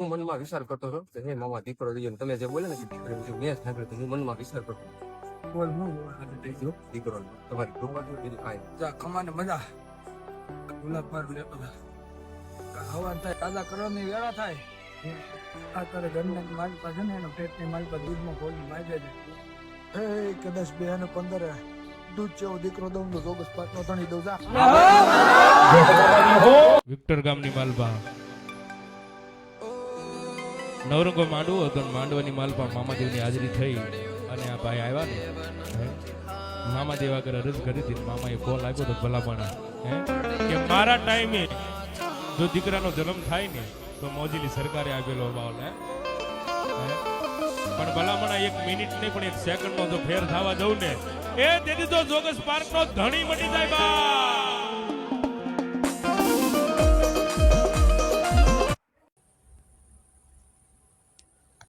હું મનમાં વિચાર કરતો હતો કે હે મામા દીકરો લઈ જાઓ. તમે જે બોલે ને કે દીકરો લઈ જાઓ, મેં સાંભળ્યું તો હું મનમાં વિચાર કરતો હતો. બોલ હું લઈ જાઓ દીકરો તમારી જોવા જો બીજું કાંઈ નહીં. જા ખમાને મજા ગુલાબ પર લેતો હવા થાય તાજા કરવાની વેળા થાય આ તારે ગંડા માલપા છે ને એનો પેટની માલપા દૂધમાં ખોલી માજે છે એ કદાચ 215 દૂધ જેવો દીકરો દઉં તો જોગસ પાકનો ધણી દઉં જા વિક્ટર ગામની માલપા નવરંગો માંડવો હતો ને માંડવાની માલપા મામાદેવની હાજરી થઈ અને આ ભાઈ આવ્યા ને મામાદેવ આગળ અરજ કરી હતી. મામાએ કોલ આપ્યો તો ભલામણા કે મારા ટાઈમે જો દીકરાનો જન્મ થાય ને તો મોજીલી સરકારે આપેલો બાવલ પણ ભલામણા 1 મિનિટ નહીં પણ 1 સેકન્ડ નો જો ફેર થવા દઉં ને એ તેથી તો જોગસ પાર્ક નો ધણી મટી જાય બા.